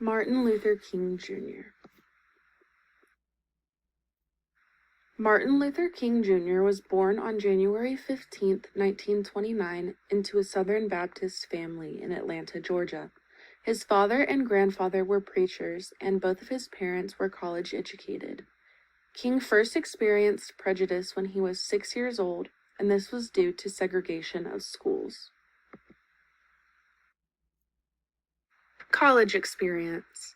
Martin Luther King Jr. Martin Luther King Jr. was born on January 15, 1929, into a Southern Baptist family in Atlanta, Georgia. His father and grandfather were preachers, and both of his parents were college educated. King first experienced prejudice when he was 6 years old, and this was due to segregation of schools. College experience.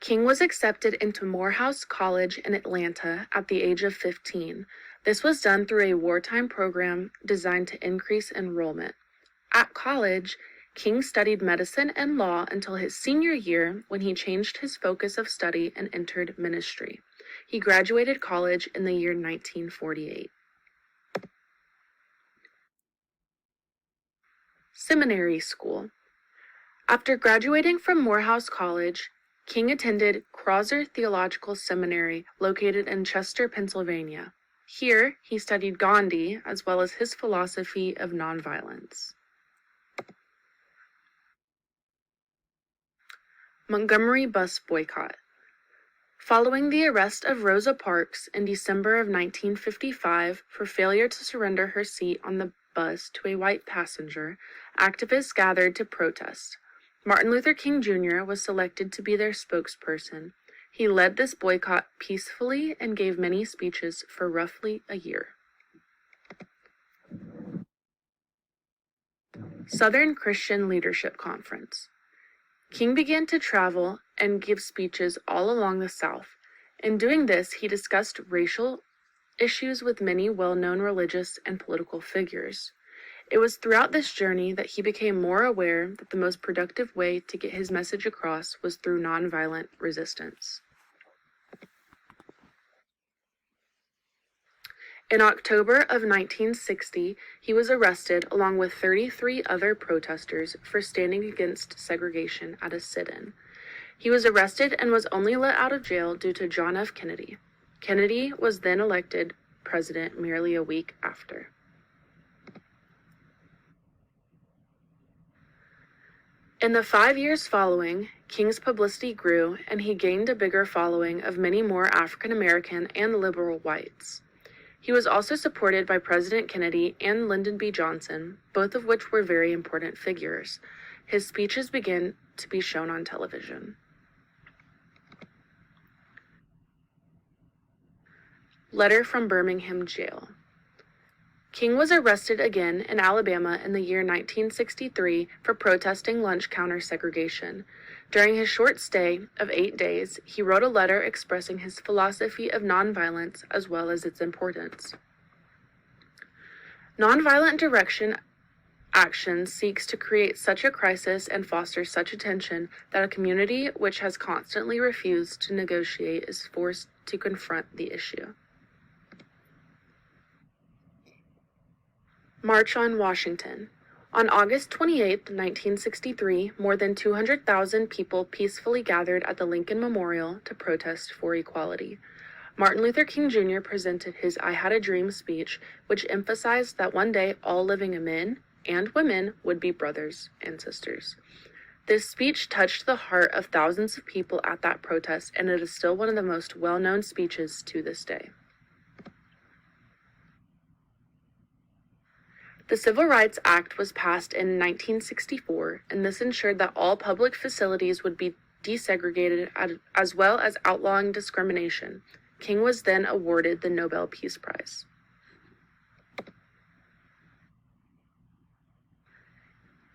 King was accepted into Morehouse College in Atlanta at the age of 15. This was done through a wartime program designed to increase enrollment. At college, King studied medicine and law until his senior year when he changed his focus of study and entered ministry. He graduated college in the year 1948. Seminary school. After graduating from Morehouse College, King attended Crozer Theological Seminary, located in Chester, Pennsylvania. Here, he studied Gandhi as well as his philosophy of nonviolence. Montgomery bus boycott. Following the arrest of Rosa Parks in December of 1955 for failure to surrender her seat on the bus to a white passenger, activists gathered to protest. Martin Luther King Jr. was selected to be their spokesperson. He led this boycott peacefully and gave many speeches for roughly a year. Southern Christian Leadership Conference. King began to travel and give speeches all along the South. In doing this, he discussed racial issues with many well-known religious and political figures. It was throughout this journey that he became more aware that the most productive way to get his message across was through nonviolent resistance. In October of 1960, he was arrested along with 33 other protesters for standing against segregation at a sit-in. He was arrested and was only let out of jail due to John F. Kennedy. Kennedy was then elected president merely a week after. In the 5 years following, King's publicity grew, and he gained a bigger following of many more African American and liberal whites. He was also supported by President Kennedy and Lyndon B. Johnson, both of which were very important figures. His speeches began to be shown on television. Letter from Birmingham Jail. King was arrested again in Alabama in the year 1963 for protesting lunch counter segregation. During his short stay of 8 days, he wrote a letter expressing his philosophy of nonviolence as well as its importance. Nonviolent direction action seeks to create such a crisis and foster such a tension that a community which has constantly refused to negotiate is forced to confront the issue. March on Washington. On August 28, 1963, more than 200,000 people peacefully gathered at the Lincoln Memorial to protest for equality. Martin Luther King Jr. presented his I Had a Dream speech, which emphasized that one day all living men and women would be brothers and sisters. This speech touched the heart of thousands of people at that protest, and it is still one of the most well-known speeches to this day. The Civil Rights Act was passed in 1964, and this ensured that all public facilities would be desegregated as well as outlawing discrimination. King was then awarded the Nobel Peace Prize.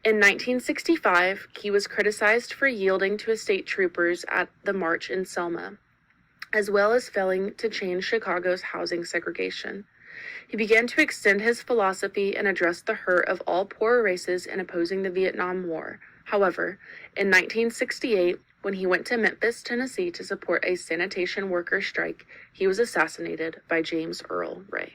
In 1965, he was criticized for yielding to state troopers at the march in Selma, as well as failing to change Chicago's housing segregation. He began to extend his philosophy and address the hurt of all poor races in opposing the Vietnam War. However, in 1968, when he went to Memphis, Tennessee to support a sanitation worker strike, he was assassinated by James Earl Ray.